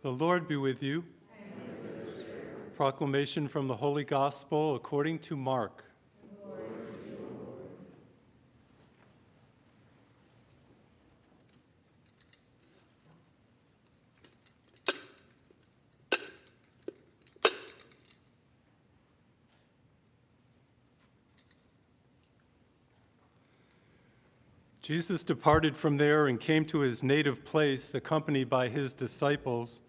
The Lord be with you. And with your spirit. Proclamation from the Holy Gospel according to Mark. Glory to you, Lord. Jesus departed from there and came to his native place, accompanied by his disciples.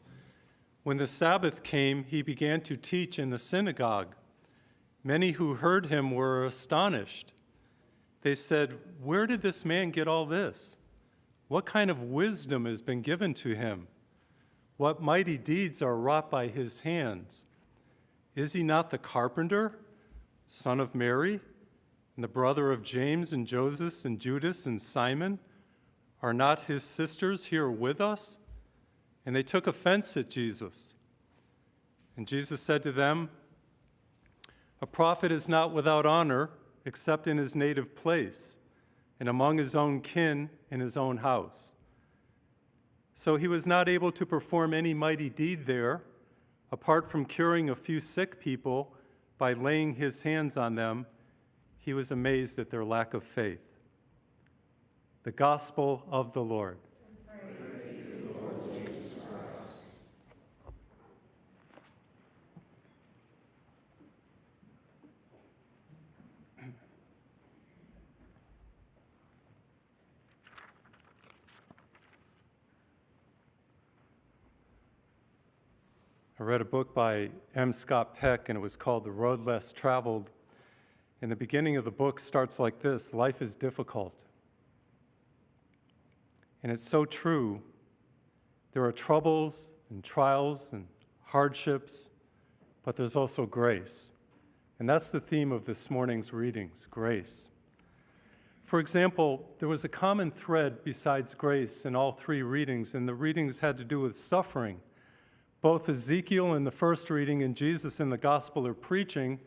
When the Sabbath came, he began to teach in the synagogue. Many who heard him were astonished. They said, "Where did this man get all this? What kind of wisdom has been given to him? What mighty deeds are wrought by his hands? Is he not the carpenter, son of Mary, and the brother of James and Joseph and Judas and Simon? Are not his sisters here with us?" And they took offense at Jesus. And Jesus said to them, "A prophet is not without honor except in his native place and among his own kin in his own house." So he was not able to perform any mighty deed there, apart from curing a few sick people by laying his hands on them. He was amazed at their lack of faith. The Gospel of the Lord. I read a book by M. Scott Peck, and it was called The Road Less Traveled. And the beginning of the book starts like this: life is difficult. And it's so true. There are troubles and trials and hardships, but there's also grace. And that's the theme of this morning's readings, grace. For example, there was a common thread besides grace in all three readings, and the readings had to do with suffering. Both Ezekiel in the first reading and Jesus in the gospel are preaching,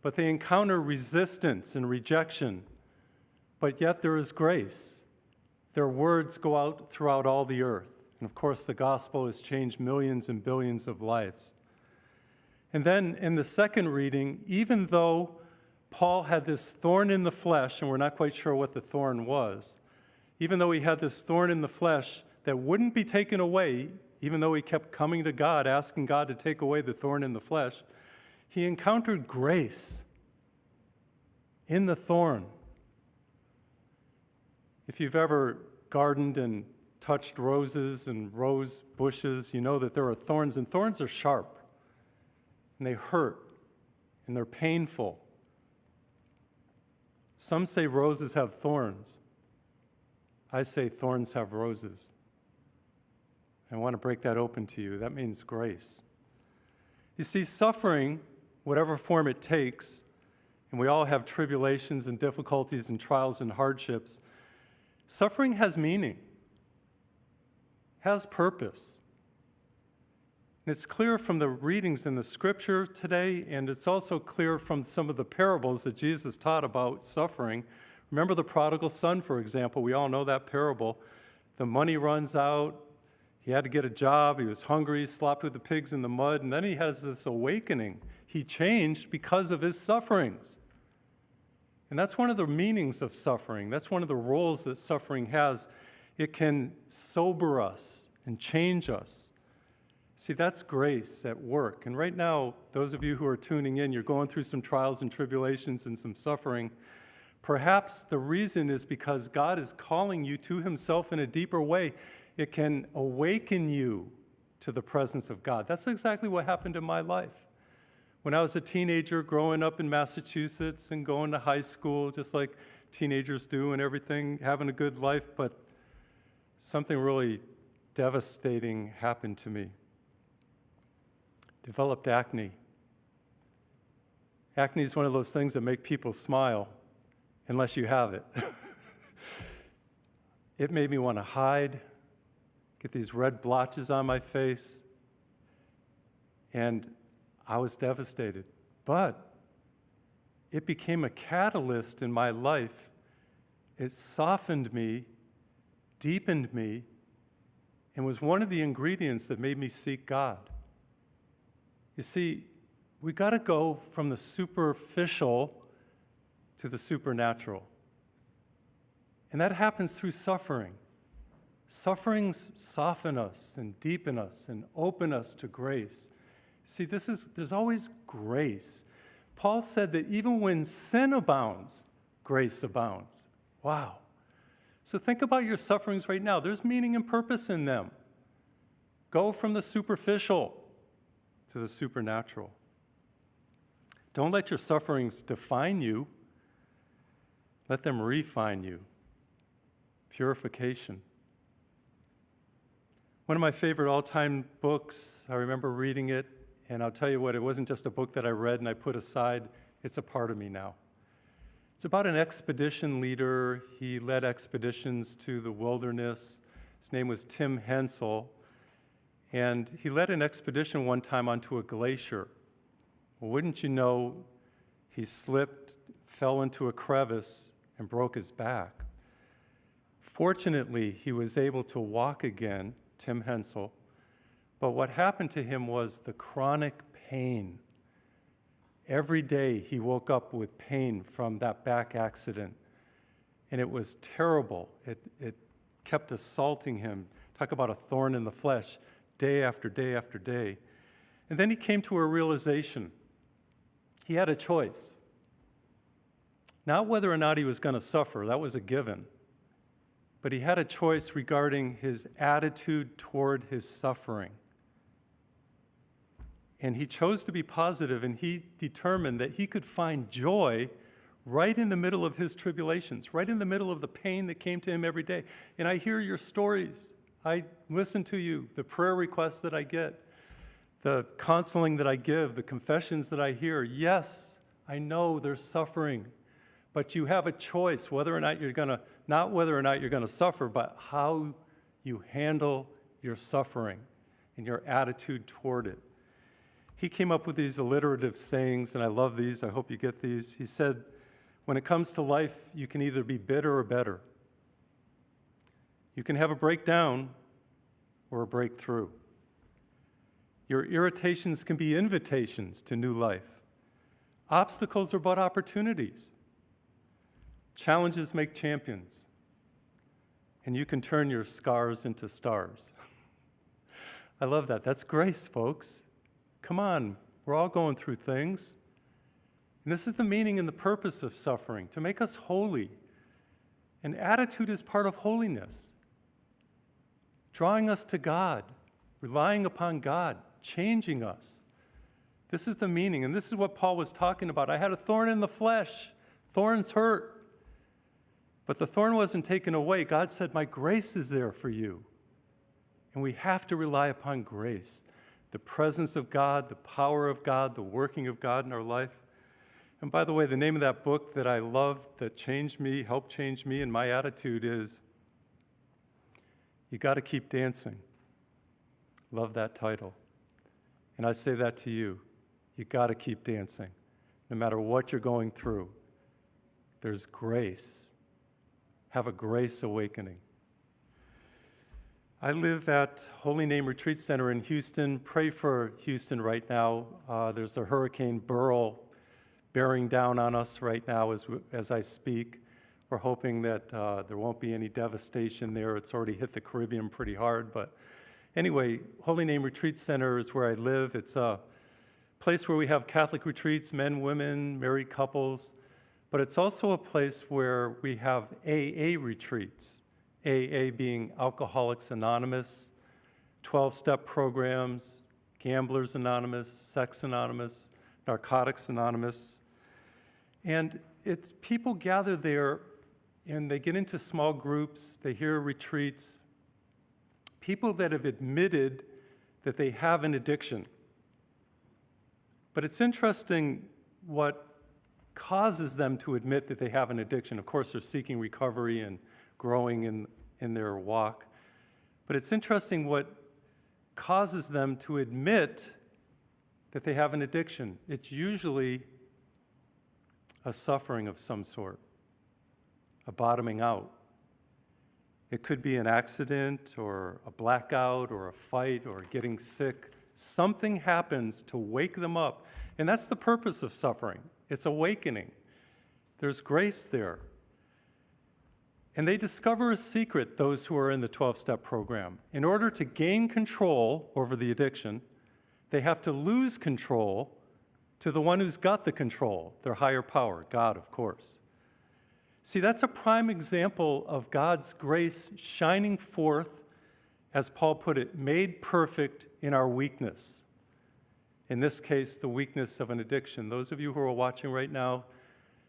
but they encounter resistance and rejection. But yet there is grace. Their words go out throughout all the earth. And of course, the gospel has changed millions and billions of lives. And then in the second reading, even though Paul had this thorn in the flesh, and we're not quite sure what the thorn was, even though he had this thorn in the flesh that wouldn't be taken away, even though he kept coming to God, asking God to take away the thorn in the flesh, he encountered grace in the thorn. If you've ever gardened and touched roses and rose bushes, you know that there are thorns, and thorns are sharp, and they hurt, and they're painful. Some say roses have thorns. I say thorns have roses. I want to break that open to you. That means grace. You see, suffering, whatever form it takes, and we all have tribulations and difficulties and trials and hardships, suffering has meaning, has purpose. And it's clear from the readings in the scripture today, and it's also clear from some of the parables that Jesus taught about suffering. Remember the prodigal son, for example. We all know that parable. The money runs out. He had to get a job. He was hungry, slopped with the pigs in the mud, and then he has this awakening. He changed because of his sufferings. And that's one of the meanings of suffering. That's one of the roles that suffering has. It can sober us and change us. See, that's grace at work. And right now, those of you who are tuning in, you're going through some trials and tribulations and some suffering. Perhaps the reason is because God is calling you to himself in a deeper way. It can awaken you to the presence of God. That's exactly what happened in my life. When I was a teenager growing up in Massachusetts and going to high school, just like teenagers do and everything, having a good life, but something really devastating happened to me. Developed acne. Acne is one of those things that make people smile, unless you have it. It made me want to hide, get these red blotches on my face, and I was devastated. But it became a catalyst in my life. It softened me, deepened me, and was one of the ingredients that made me seek God. You see, we got to go from the superficial to the supernatural. And that happens through suffering. Sufferings soften us and deepen us and open us to grace. See, there's always grace. Paul said that even when sin abounds, grace abounds. Wow. So think about your sufferings right now. There's meaning and purpose in them. Go from the superficial to the supernatural. Don't let your sufferings define you. Let them refine you. Purification. One of my favorite all-time books, I remember reading it, and I'll tell you what, it wasn't just a book that I read and I put aside. It's a part of me now. It's about an expedition leader. He led expeditions to the wilderness. His name was Tim Hensel. And he led an expedition one time onto a glacier. Well, wouldn't you know, he slipped, fell into a crevice, and broke his back. Fortunately, he was able to walk again, Tim Hensel, but what happened to him was the chronic pain. Every day he woke up with pain from that back accident, and it was terrible. It kept assaulting him. Talk about a thorn in the flesh, day after day after day. And then he came to a realization. He had a choice. Not whether or not he was going to suffer, that was a given. But he had a choice regarding his attitude toward his suffering. And he chose to be positive, and he determined that he could find joy right in the middle of his tribulations, right in the middle of the pain that came to him every day. And I hear your stories. I listen to you, the prayer requests that I get, the counseling that I give, the confessions that I hear. Yes, I know there's suffering, but you have a choice whether or not you're going to, not whether or not you're going to suffer, but how you handle your suffering and your attitude toward it. He came up with these alliterative sayings, and I love these. I hope you get these. He said, when it comes to life, you can either be bitter or better. You can have a breakdown or a breakthrough. Your irritations can be invitations to new life. Obstacles are but opportunities. Challenges make champions. And you can turn your scars into stars. I love that. That's grace, folks. Come on, we're all going through things. And this is the meaning and the purpose of suffering, to make us holy. And attitude is part of holiness. Drawing us to God, relying upon God, changing us. This is the meaning, and this is what Paul was talking about. I had a thorn in the flesh. Thorns hurt. But the thorn wasn't taken away. God said, my grace is there for you. And we have to rely upon grace, the presence of God, the power of God, the working of God in our life. And by the way, the name of that book that I loved, that changed me, helped change me and my attitude is, You Got to Keep Dancing. Love that title. And I say that to you. You got to keep dancing. No matter what you're going through, there's grace. Have a grace awakening. I live at Holy Name Retreat Center in Houston. Pray for Houston right now. There's a Hurricane Beryl bearing down on us right now as I speak. We're hoping that there won't be any devastation there. It's already hit the Caribbean pretty hard. But anyway, Holy Name Retreat Center is where I live. It's a place where we have Catholic retreats, men, women, married couples. But it's also a place where we have AA retreats. AA being Alcoholics Anonymous, 12-step programs, Gamblers Anonymous, Sex Anonymous, Narcotics Anonymous. And it's people gather there and they get into small groups, they hear retreats, people that have admitted that they have an addiction. But it's interesting what causes them to admit that they have an addiction. Of course, they're seeking recovery and growing in their walk. But it's interesting what causes them to admit that they have an addiction. It's usually a suffering of some sort, a bottoming out. It could be an accident or a blackout or a fight or getting sick. Something happens to wake them up. And that's the purpose of suffering. It's awakening. There's grace there. And they discover a secret, those who are in the 12-step program. In order to gain control over the addiction, they have to lose control to the one who's got the control, their higher power, God, of course. See, that's a prime example of God's grace shining forth, as Paul put it, made perfect in our weakness. In this case, the weakness of an addiction. Those of you who are watching right now,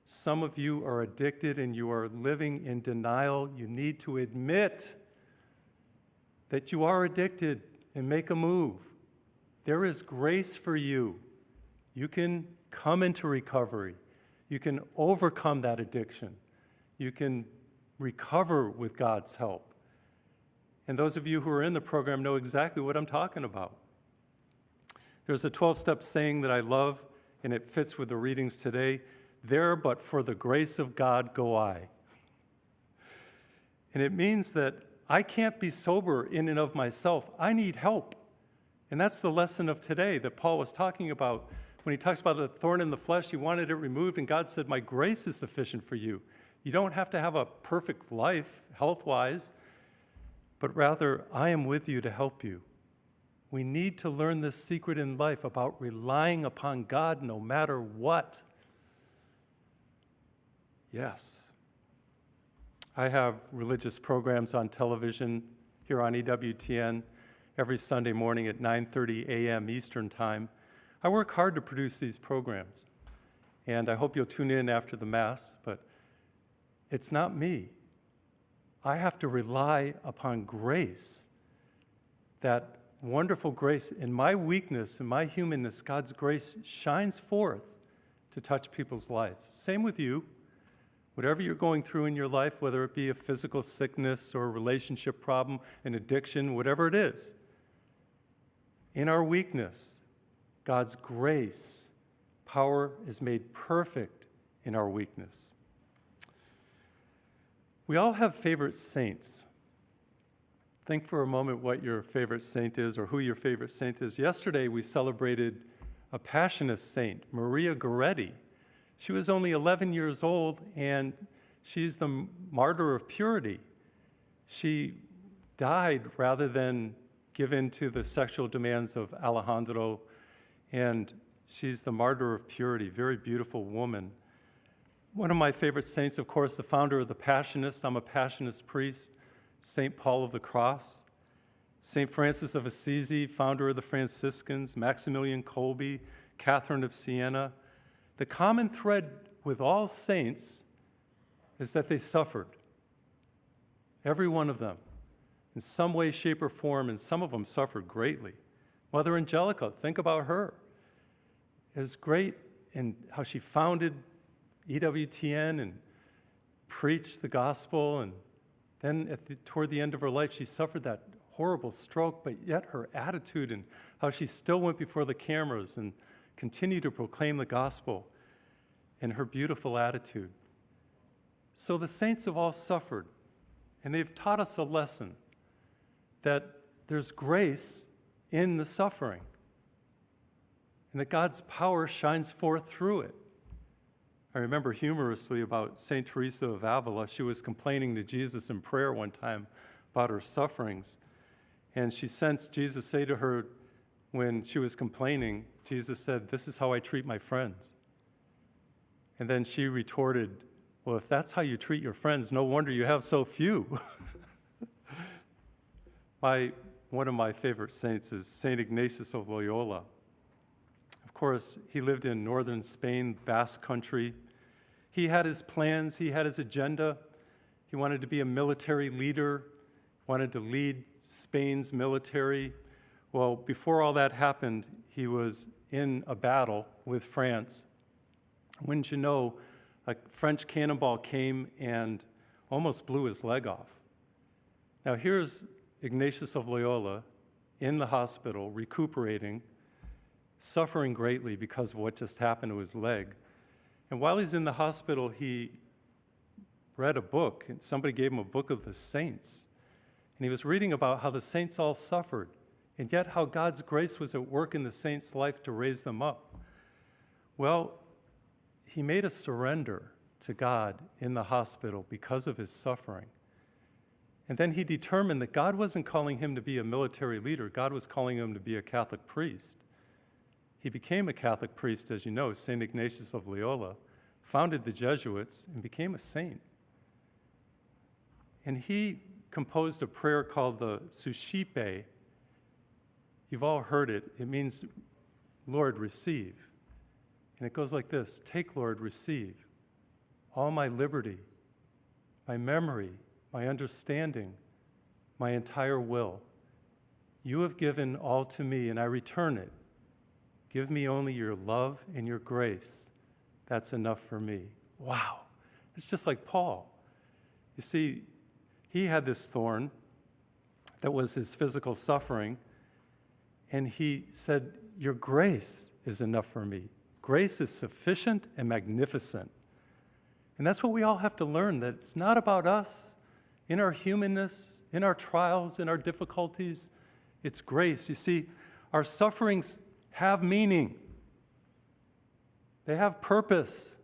some of you are addicted and you are living in denial. You need to admit that you are addicted and make a move. There is grace for you. You can come into recovery. You can overcome that addiction. You can recover with God's help. And those of you who are in the program know exactly what I'm talking about. There's a 12-step saying that I love, and it fits with the readings today. There, but for the grace of God, go I. And it means that I can't be sober in and of myself. I need help. And that's the lesson of today that Paul was talking about. When he talks about a thorn in the flesh, he wanted it removed, and God said, my grace is sufficient for you. You don't have to have a perfect life, health-wise, but rather, I am with you to help you. We need to learn this secret in life about relying upon God no matter what. Yes. I have religious programs on television here on EWTN every Sunday morning at 9:30 a.m. Eastern Time. I work hard to produce these programs, and I hope you'll tune in after the Mass, but it's not me. I have to rely upon grace, that wonderful grace. In my weakness, in my humanness, God's grace shines forth to touch people's lives. Same with you. Whatever you're going through in your life, whether it be a physical sickness or a relationship problem, an addiction, whatever it is, in our weakness, God's grace, power is made perfect in our weakness. We all have favorite saints. Think for a moment what your favorite saint is or who your favorite saint is. Yesterday, we celebrated a Passionist saint, Maria Goretti. She was only 11 years old, and she's the martyr of purity. She died rather than give in to the sexual demands of Alejandro, and she's the martyr of purity, very beautiful woman. One of my favorite saints, of course, the founder of the Passionists. I'm a Passionist priest, St. Paul of the Cross. St. Francis of Assisi, founder of the Franciscans, Maximilian Kolbe, Catherine of Siena. The common thread with all saints is that they suffered. Every one of them, in some way, shape, or form, and some of them suffered greatly. Mother Angelica, think about her. Is great in how she founded EWTN and preached the gospel, and then toward the end of her life, she suffered that horrible stroke, but yet her attitude and how she still went before the cameras and continued to proclaim the gospel, and her beautiful attitude. So the saints have all suffered, and they've taught us a lesson that there's grace in the suffering, and that God's power shines forth through it. I remember humorously about St. Teresa of Avila. She was complaining to Jesus in prayer one time about her sufferings, and she sensed Jesus say to her when she was complaining, Jesus said, "This is how I treat my friends." And then she retorted, "Well, if that's how you treat your friends, no wonder you have so few." One of my favorite saints is St. Ignatius of Loyola. Of course, he lived in northern Spain, Basque country. He had his plans, he had his agenda. He wanted to be a military leader, wanted to lead Spain's military. Well, before all that happened, he was in a battle with France. Wouldn't you know, a French cannonball came and almost blew his leg off. Now here's Ignatius of Loyola in the hospital, recuperating, suffering greatly because of what just happened to his leg. And while he's in the hospital, he read a book, and somebody gave him a book of the saints. And he was reading about how the saints all suffered, and yet how God's grace was at work in the saints' life to raise them up. Well, he made a surrender to God in the hospital because of his suffering. And then he determined that God wasn't calling him to be a military leader. God was calling him to be a Catholic priest. He became a Catholic priest, as you know. St. Ignatius of Loyola founded the Jesuits and became a saint. And he composed a prayer called the Suscipe. You've all heard it. It means, Lord, receive. And it goes like this: take, Lord, receive all my liberty, my memory, my understanding, my entire will. You have given all to me, and I return it. Give me only your love and your grace. That's enough for me. Wow. It's just like Paul. You see, he had this thorn that was his physical suffering, and he said, your grace is enough for me. Grace is sufficient and magnificent. And that's what we all have to learn, that it's not about us, in our humanness, in our trials, in our difficulties. It's grace. You see, our sufferings have meaning. They have purpose.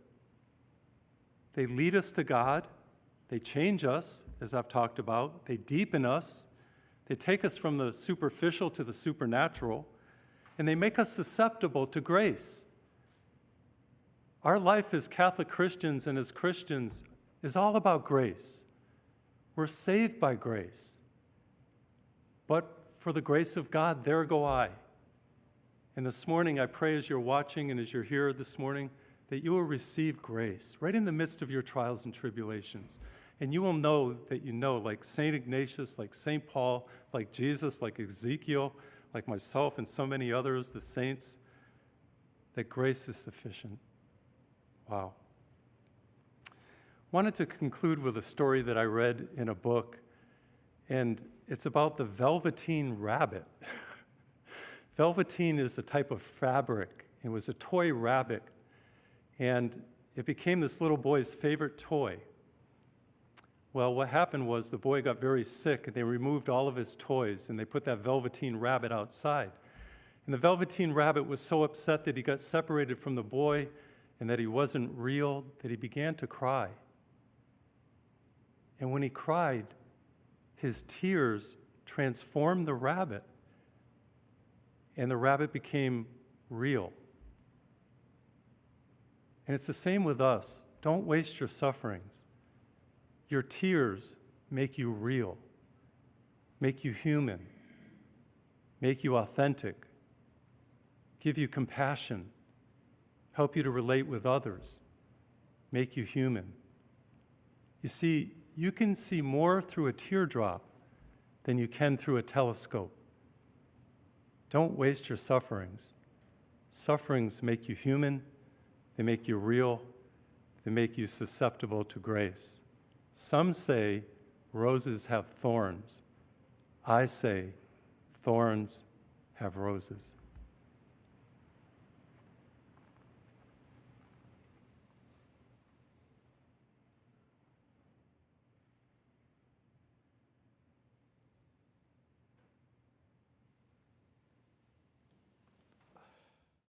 They lead us to God. They change us, as I've talked about. They deepen us. They take us from the superficial to the supernatural. And they make us susceptible to grace. Our life as Catholic Christians and as Christians is all about grace. We're saved by grace. But for the grace of God, there go I. And this morning, I pray as you're watching and as you're here this morning, that you will receive grace right in the midst of your trials and tribulations. And you will know that you know, like St. Ignatius, like St. Paul, like Jesus, like Ezekiel, like myself and so many others, the saints, that grace is sufficient. Wow. Wanted to conclude with a story that I read in a book, and it's about the velveteen rabbit. Velveteen is a type of fabric. It was a toy rabbit, and it became this little boy's favorite toy. Well, what happened was the boy got very sick, and they removed all of his toys, and they put that velveteen rabbit outside. And the velveteen rabbit was so upset that he got separated from the boy and that he wasn't real, that he began to cry. And when he cried, his tears transformed the rabbit, and the rabbit became real. And it's the same with us. Don't waste your sufferings. Your tears make you real, make you human, make you authentic, give you compassion, help you to relate with others, make you human. You see, you can see more through a teardrop than you can through a telescope. Don't waste your sufferings. Sufferings make you human, they make you real, they make you susceptible to grace. Some say roses have thorns. I say thorns have roses.